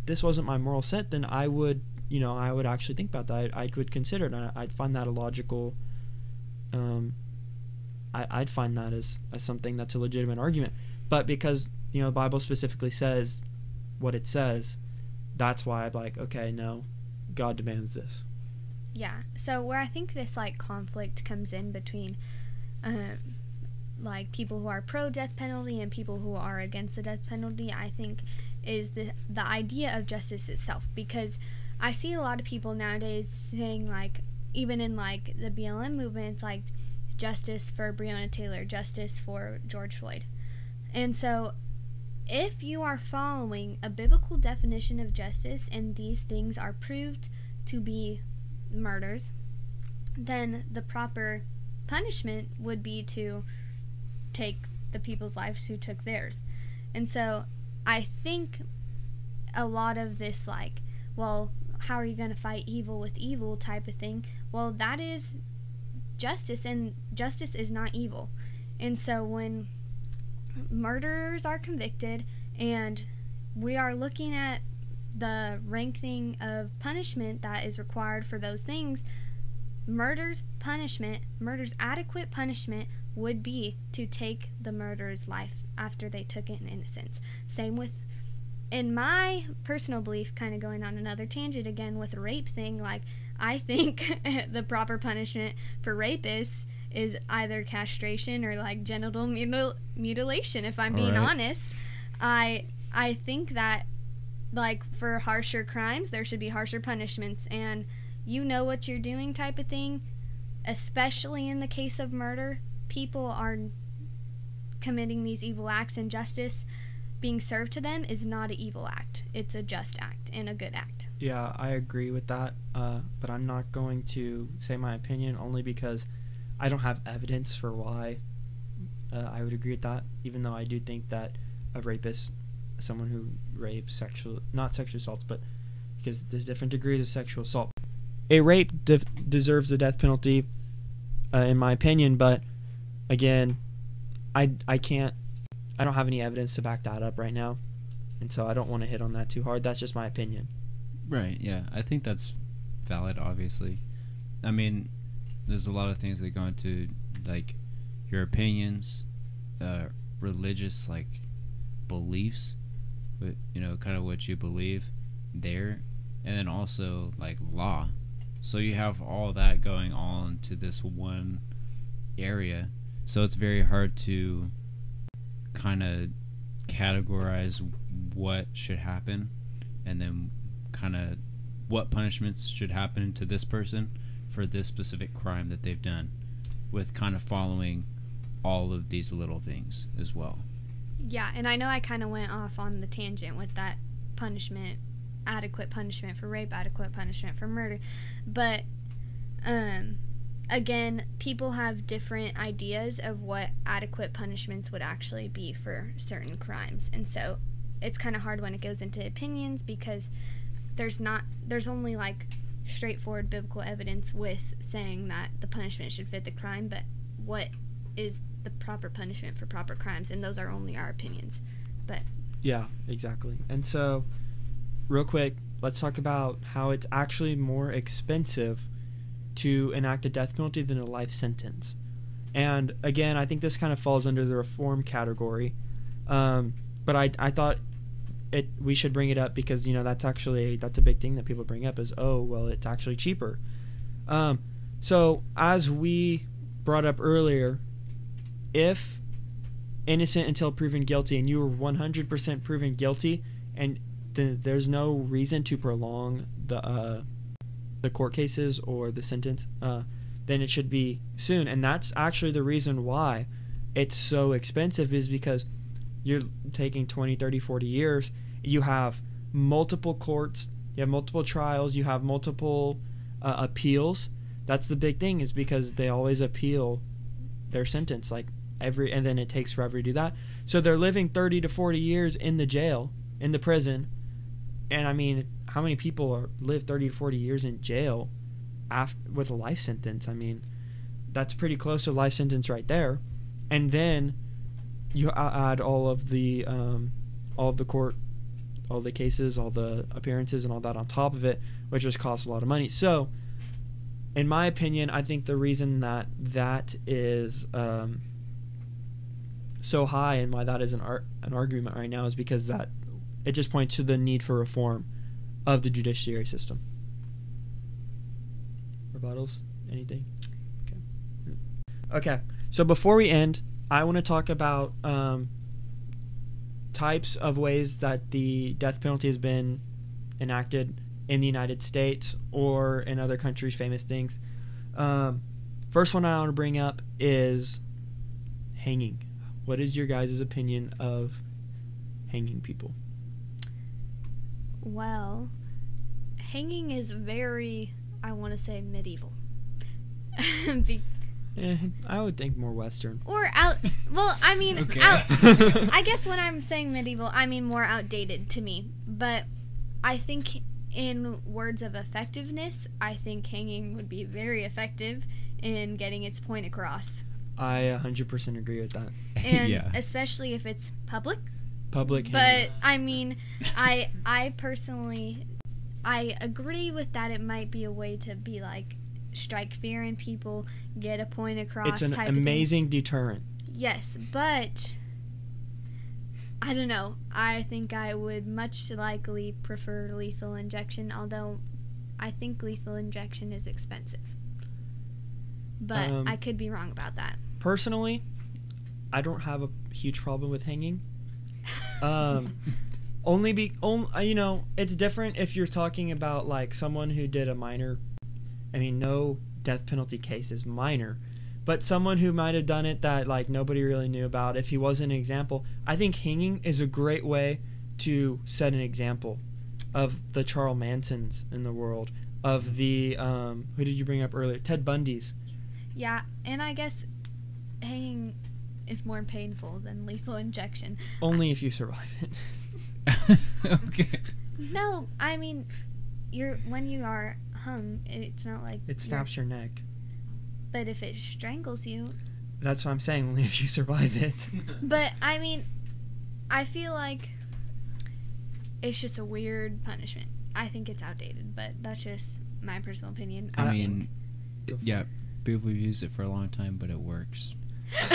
A: this wasn't my moral set, then I would actually think about that. I would consider it, and I'd find that a logical. I'd find that as something that's a legitimate argument. But because the Bible specifically says what it says, that's why I'm like, okay, no, God demands this.
B: Yeah. So where I think this like conflict comes in between like people who are pro death penalty and people who are against the death penalty, I think, is the idea of justice itself. Because I see a lot of people nowadays saying, like, even in like the BLM movement, it's like justice for Breonna Taylor, justice for George Floyd. And so if you are following a biblical definition of justice and these things are proved to be murders, then the proper punishment would be to take the people's lives who took theirs. And so I think a lot of this, like, well, how are you going to fight evil with evil type of thing, well, that is justice, and justice is not evil. And so when murderers are convicted and we are looking at the ranking of punishment that is required for those things, murder's adequate punishment would be to take the murderer's life after they took it in innocence. Same with, in my personal belief, kind of going on another tangent again with the rape thing, like, I think the proper punishment for rapists is either castration or, like, genital mutilation, if I'm being honest. I think that, like, for harsher crimes, there should be harsher punishments, and you know what you're doing type of thing, especially in the case of murder. People are committing these evil acts, and justice being served to them is not an evil act. It's a just act and a good act.
A: Yeah, I agree with that, but I'm not going to say my opinion only because I don't have evidence for why I would agree with that, even though I do think that a rapist, someone who rapes, not sexual assaults, but because there's different degrees of sexual assault. A rape deserves the death penalty, in my opinion, but again, I don't have any evidence to back that up right now, and so I don't want to hit on that too hard. That's just my opinion.
C: Right, yeah. I think that's valid, obviously. I mean, there's a lot of things that go into, like, your opinions, religious, like, beliefs, but, you know, kind of what you believe there, and then also, like, law. So you have all that going on to this one area, so it's very hard to kind of categorize what should happen and then kind of what punishments should happen to this person for this specific crime that they've done, with kind of following all of these little things as well.
B: Yeah, and I know I kind of went off on the tangent with that punishment, adequate punishment for rape, adequate punishment for murder, but again, people have different ideas of what adequate punishments would actually be for certain crimes, and so it's kind of hard when it goes into opinions because there's only, like, straightforward biblical evidence with saying that the punishment should fit the crime, but what is the proper punishment for proper crimes, and those are only our opinions. But
A: yeah, exactly. And so, real quick, let's talk about how it's actually more expensive to enact a death penalty than a life sentence. And again, I think this kind of falls under the reform category, but I thought we should bring it up because, you know, that's a big thing that people bring up is, oh, well, it's actually cheaper. So as we brought up earlier, if innocent until proven guilty and you were 100% proven guilty and there's no reason to prolong the court cases or the sentence, then it should be soon. And that's actually the reason why it's so expensive, is because you're taking 20, 30, 40 years. You have multiple courts, you have multiple trials, you have multiple appeals. That's the big thing, is because they always appeal their sentence, like and then it takes forever to do that. So they're living 30 to 40 years in the jail, in the prison. And I mean, how many people live 30 to 40 years in jail with a life sentence? I mean, that's pretty close to a life sentence right there. And then you add all of the court, all the cases, all the appearances, and all that on top of it, which just costs a lot of money. So, in my opinion, I think the reason that is so high and why that is an argument right now is because that it just points to the need for reform of the judiciary system. Rebuttals? Anything? Okay. So before we end, I want to talk about types of ways that the death penalty has been enacted in the United States or in other countries, famous things. First one I want to bring up is hanging. What is your guys' opinion of hanging people?
B: Well, hanging is very, I want to say, medieval.
A: I would think more Western.
B: Or well, I mean,
C: okay.
B: I guess when I'm saying medieval, I mean more outdated to me. But I think in words of effectiveness, I think hanging would be very effective in getting its point across.
A: I 100% agree with that.
B: And
C: yeah.
B: especially if it's public.
A: Public
B: But,
A: hanging.
B: I mean, I personally, I agree with that. It might be a way to be like, strike fear in people, get a point across.
A: It's an
B: type of thing.
A: amazing deterrent.
B: Yes, but I don't know. I think I would much likely prefer lethal injection, although I think lethal injection is expensive. But I could be wrong about that.
A: Personally, I don't have a huge problem with hanging. It's different if you're talking about like someone who did a minor. I mean, no death penalty case is minor, but someone who might have done it that like nobody really knew about. If he wasn't an example, I think hanging is a great way to set an example of the Charles Mansons in the world, of the who did you bring up earlier? Ted Bundy's.
B: Yeah, and I guess hanging is more painful than lethal injection.
A: Only if you survive it.
C: Okay.
B: No, I mean, when you are hung, it's not like
A: It snaps your neck.
B: But if it strangles you,
A: That's what I'm saying. Only if you survive it.
B: but I mean, I feel like it's just a weird punishment. I think it's outdated, but that's just my personal opinion.
C: I mean, yeah, people use it for a long time, but it works.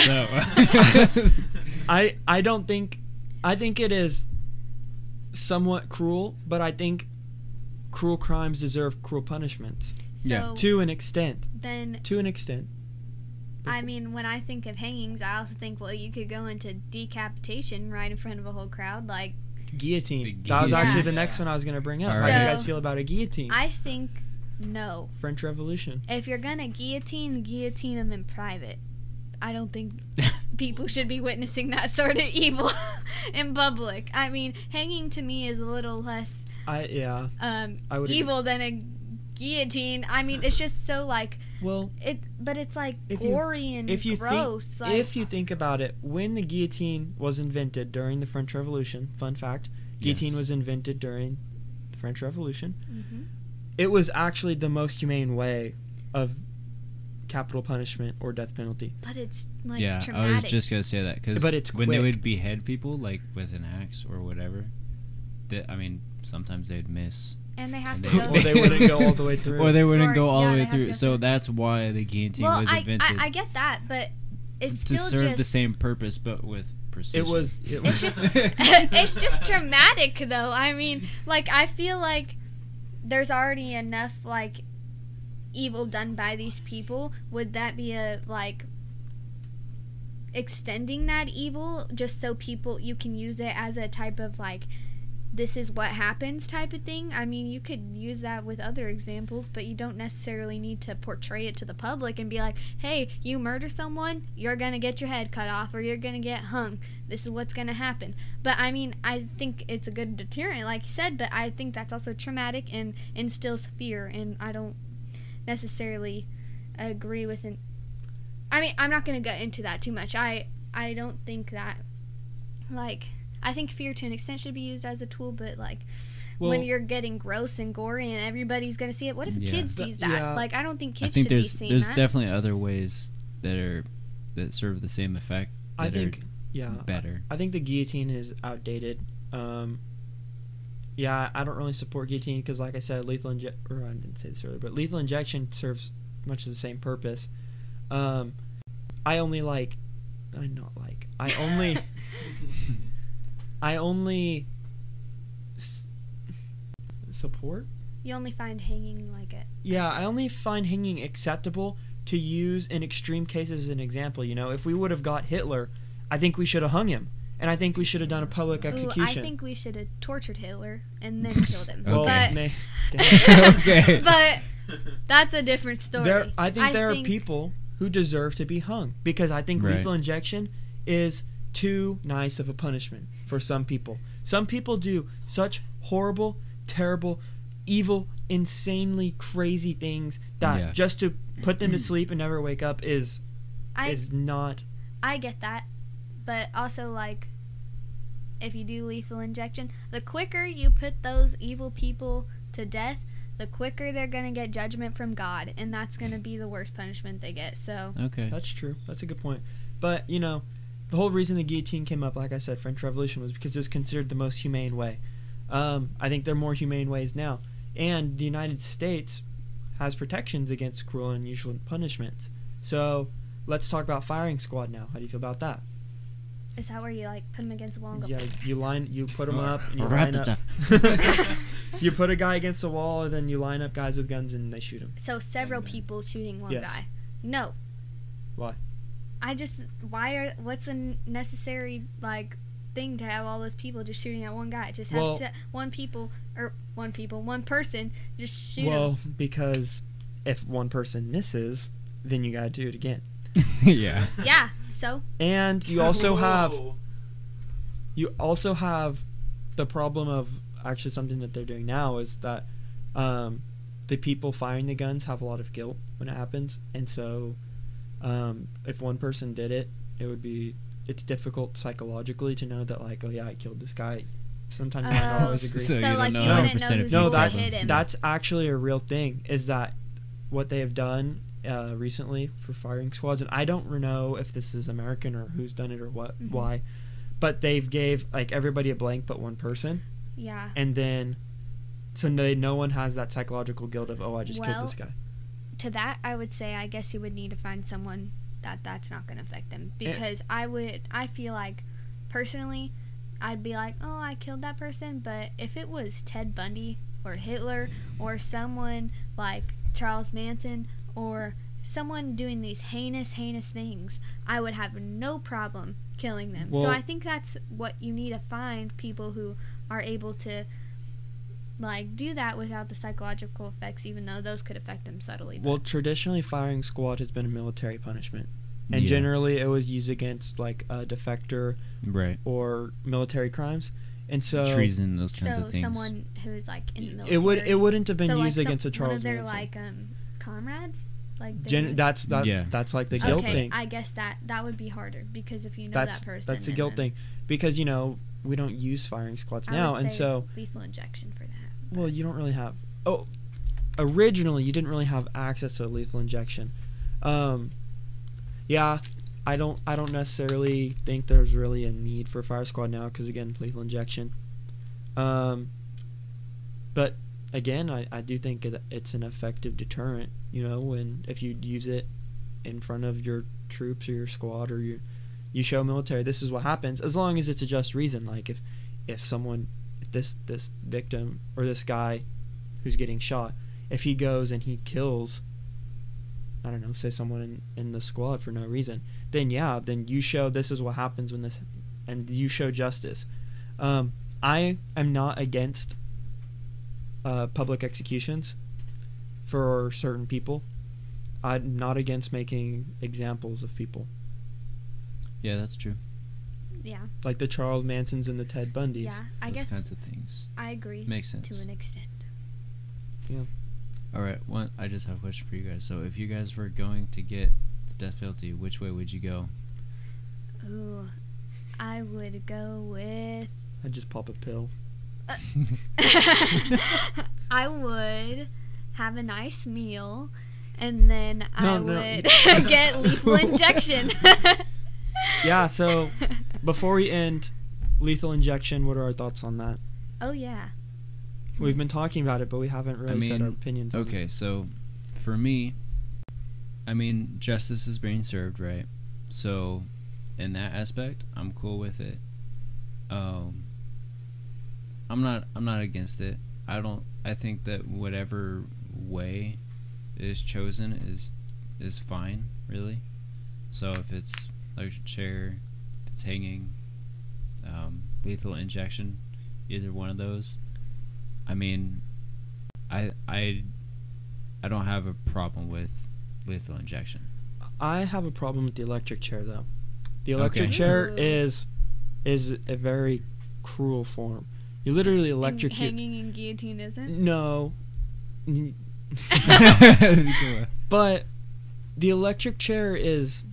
C: So
A: I don't think. I think it is somewhat cruel, but I think cruel crimes deserve cruel punishments.
B: So
C: Yeah.
A: To an extent.
B: then,
A: To an extent.
B: I mean, when I think of hangings, I also think, well, you could go into decapitation right in front of a whole crowd. Like,
A: Guillotine.
C: The
A: That was
B: guillotine.
A: actually the
C: Yeah.
A: next one I was going to bring up.
C: All
A: How do you
B: right.
A: guys feel about a guillotine?
B: I think no.
A: French Revolution.
B: If you're gonna guillotine them in private. I don't think people should be witnessing that sort of evil in public. I mean, hanging to me is a little less
A: I would
B: evil than a guillotine. I mean, it's just so like
A: Well,
B: but it's like
A: If you-
B: gory and
A: if you
B: gross.
A: think
B: like,
A: if you think about it, when the guillotine was invented during the French Revolution, fun fact, guillotine
C: Yes.
A: was invented during the French Revolution.
B: Mhm.
A: It was actually the most humane way of capital punishment or death penalty.
B: But it's like
C: yeah,
B: traumatic.
C: I was just gonna say that because
A: But it's
C: when they
A: quick.
C: would behead people like with an axe or whatever, sometimes they'd miss,
B: and they have
C: and
B: to
C: they-
B: go.
A: Well, they wouldn't go all the way through.
C: or they wouldn't
B: Or-
C: go all
B: yeah,
C: the
B: they
C: way
B: have to
C: through.
B: go
C: So
B: through.
C: that's why the guillotine
B: well,
C: was invented
B: I get that, but it's
C: to
B: still
C: serve
B: just
C: the same purpose, but with precision.
A: It was
B: It's just it's just traumatic though. I mean, like I feel like there's already enough like evil done by these people. Would that be a like extending that evil just so people you can use it as a type of like this is what happens type of thing? I mean, you could use that with other examples, but you don't necessarily need to portray it to the public and be like, hey, you murder someone, you're going to get your head cut off or you're going to get hung. This is what's going to happen. But, I mean, I think it's a good deterrent, like you said, but I think that's also traumatic and instills fear, and I don't necessarily agree with it. I mean, I'm not going to get into that too much. I don't think that, like... I think fear to an extent should be used as a tool, but like when you're getting gross and gory and everybody's gonna see it, what if a kid sees that?
A: Yeah.
B: Like I don't think
C: I
B: kids
C: think
B: should be
C: there's
B: seeing
C: there's
B: that.
C: definitely other ways that serve the same effect.
A: I
C: That
A: think
C: are better.
A: I think the guillotine is outdated. Yeah, I don't really support guillotine because, like I said, I didn't say this earlier, but lethal injection serves much of the same purpose. I only support.
B: You only find hanging like it.
A: Yeah, I only find hanging acceptable to use in extreme cases as an example. You know, if we would have got Hitler, I think we should have hung him, and I think we should have done a public execution.
B: Ooh, I think we should have tortured Hitler and then killed him.
A: Well,
C: Okay.
A: damn.
B: But that's a different story.
A: I think there are people who deserve to be hung because I think
C: Right.
A: lethal injection is too nice of a punishment for some people. Some people do such horrible, terrible, evil, insanely crazy things that just to put them to sleep and never wake up is not.
B: I get that, but also like if you do lethal injection, the quicker you put those evil people to death, the quicker they're going to get judgment from God, and that's going to be the worst punishment they get. So
C: Okay.
A: That's true. That's a good point. But, you know, the whole reason the guillotine came up, like I said, French Revolution, was because it was considered the most humane way. I think there are more humane ways now. And the United States has protections against cruel and unusual punishments. So let's talk about firing squad now. How do you feel about that?
B: Is that where you like put them against the wall and go?
A: Yeah, you put them up, and you
C: Rat
A: line
C: the
A: up. You put a guy against the wall, and then you line up guys with guns, and they shoot him.
B: So several people shooting one
A: Yes.
B: guy. No.
A: Why?
B: What's the necessary like thing to have all those people just shooting at one guy? Just have
A: Well-
B: one person just shoot him.
A: Well, because if one person misses, then you gotta do it again.
C: Yeah.
B: Yeah. So
A: And you also have the problem of actually something that they're doing now is that the people firing the guns have a lot of guilt when it happens, and so if one person did it, it's difficult psychologically to know that, like, oh yeah, I killed this guy. Sometimes you might not always agree.
C: So you
B: so
C: don't
B: like
C: know
B: you wouldn't
C: 100%
B: know
C: if
B: who's
C: you
A: No,
C: killed
B: hit
C: him.
B: him.
A: that's actually a real thing, is that what they have done recently for firing squads, and I don't know if this is American or who's done it or what,
B: Mhm.
A: why, but they've gave like everybody a blank but one person,
B: Yeah.
A: and then so no one has that psychological guilt of, oh, I just killed
B: Well,
A: this guy.
B: To that, I would say I guess you would need to find someone that's not going to affect them, because I feel like personally I'd be like, oh, I killed that person, but if it was Ted Bundy or Hitler or someone like Charles Manson or someone doing these heinous things, I would have no problem killing them.
A: Well-
B: So I think that's what you need to find, people who are able to like do that without the psychological effects, even though those could affect them subtly.
A: Well, traditionally firing squad has been a military punishment, and
C: Yeah.
A: generally it was used against like a defector
C: Right.
A: or military crimes, and so
C: Treason, those kinds
B: so
C: of things.
B: someone who's like in the military.
A: it wouldn't have been
B: so
A: used
B: like
A: against a
B: one
A: Charles
B: of their
A: Manson.
B: like comrades, like they
A: Gen-
B: would-
A: that's
C: Yeah.
A: that's like the guilt
B: okay,
A: thing.
B: I guess that would be harder, because if you know
A: That's
B: that person,
A: that's the
B: then
A: guilt thing, because we don't use firing squads
B: I
A: now,
B: would
A: and
B: say
A: so
B: lethal injection for that.
A: well, you don't really have. Oh, originally you didn't really have access to lethal injection. Yeah, I don't necessarily think there's really a need for fire squad now, because again, lethal injection. But again, I do think it's an effective deterrent. When if you use it in front of your troops or your squad, or you show military, this is what happens, as long as it's a just reason. Like if this victim or this guy who's getting shot, if he goes and he kills, I don't know, say someone in the squad for no reason, then you show this is what happens when this, and you show justice. I am not against public executions for certain people. I'm not against making examples of people,
C: Yeah, that's true.
B: Yeah,
A: like the Charles Mansons and the Ted Bundys.
B: yeah. I
C: Those
B: guess
C: kinds of things.
B: I agree
C: Makes sense.
B: to an extent.
C: All right, I just have a question for you guys. So, if you guys were going to get the death penalty, which way would you go?
B: Ooh, I would go with.
A: I'd just pop a pill.
B: I would have a nice meal, and then I
A: No.
B: would get lethal injection.
A: Yeah, so before we end, lethal injection, what are our thoughts on that?
B: Oh yeah.
A: We've been talking about it, but we haven't really said our opinions on it.
C: Okay, so for me, justice is being served, right? So, in that aspect, I'm cool with it. I'm not against it. I think that whatever way is chosen is fine, really. So if it's electric chair, if it's hanging, lethal injection, either one of those. I don't have a problem with lethal injection.
A: I have a problem with the electric chair, though. The electric
C: Okay.
A: chair
B: Ooh.
A: is a very cruel form. You literally electrocute.
B: Hanging and guillotine isn't?
A: No. But the electric chair is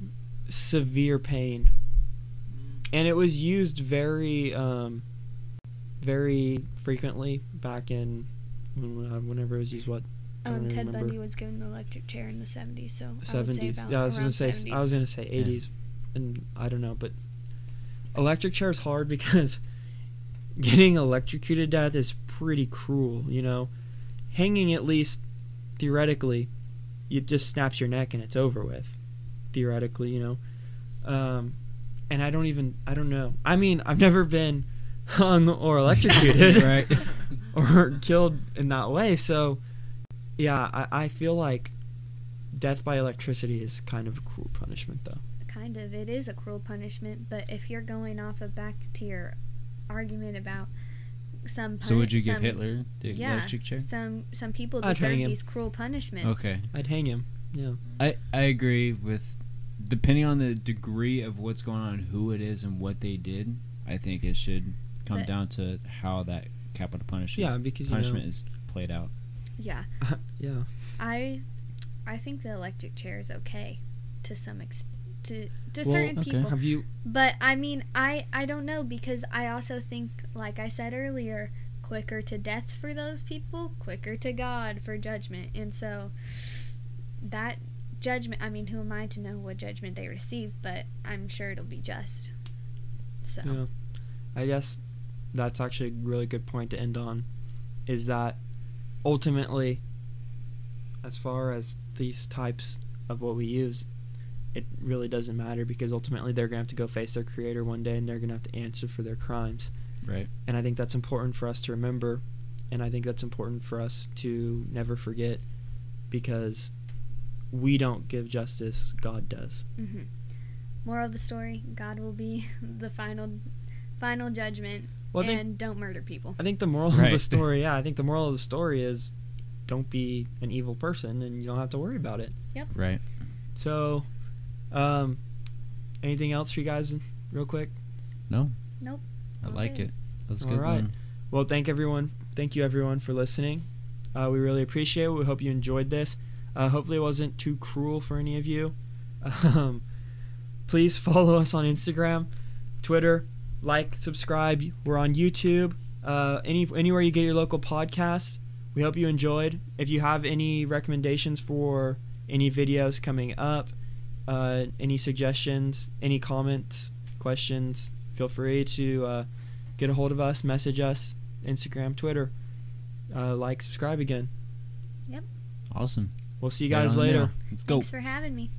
A: severe pain, and it was used very frequently back in whenever it was used. What? I don't
B: Ted
A: remember.
B: Bundy was given the electric chair in the 70s, so I would say
A: 70s.
B: about
A: Yeah, I was
B: around
A: gonna say
B: 70s.
A: 80s, and I don't know, but electric chair is hard because getting electrocuted to death is pretty cruel. Hanging, at least theoretically, it just snaps your neck and it's over with. Theoretically, you know. And I don't know. I mean, I've never been hung or electrocuted
C: Right.
A: or killed in that way. So, yeah, I feel like death by electricity is kind of a cruel punishment, though.
B: Kind of. It is a cruel punishment, but if you're going off of back to your argument about
C: So would you give Hitler the electric chair?
B: Some people
A: I'd hang
B: deserve
A: him.
B: these cruel punishments.
C: Okay.
A: I'd hang him. Yeah.
C: I agree with, depending on the degree of what's going on, who it is, and what they did, I think it should come
B: But-
C: down to how that capital punishment
A: Yeah, because,
C: punishment is played out.
B: Yeah.
A: Yeah.
B: I think the electric chair is okay to some extent. To
A: Well,
B: certain
C: okay.
B: people.
A: Have you...
B: But I mean, I don't know, because I also think, like I said earlier, quicker to death for those people, quicker to God for judgment. And so that judgment, I mean, who am I to know what judgment they receive, but I'm sure it'll be just. So
A: Yeah. I guess that's actually a really good point to end on, is that ultimately, as far as these types of what we use, it really doesn't matter, because ultimately they're going to have to go face their creator one day, and they're going to have to answer for their crimes.
C: Right.
A: And I think that's important for us to remember, and I think that's important for us to never forget, because we don't give justice, God does.
B: Mm-hmm. Moral of the story: God will be the final judgment,
A: Well,
B: and don't murder people.
A: I think the moral of
C: Right.
A: the story, yeah, I think the moral of the story is, don't be an evil person, and you don't have to worry about it.
C: Right.
A: So, anything else for you guys, real quick?
C: No.
B: Nope.
C: I
B: All
C: like
B: good.
C: it. That was a
A: All
C: good
A: right.
C: one.
A: Well, thank you everyone for listening. We really appreciate it. We hope you enjoyed this. Hopefully it wasn't too cruel for any of you. Please follow us on Instagram, Twitter, like, subscribe. We're on YouTube. Anywhere you get your local podcasts. We hope you enjoyed. If you have any recommendations for any videos coming up, any suggestions, any comments, questions, feel free to get a hold of us, message us, Instagram, Twitter. Like, subscribe again.
C: Awesome.
A: We'll see you
C: Right
A: guys
C: on
A: later.
C: now. Let's go.
B: Thanks for having me.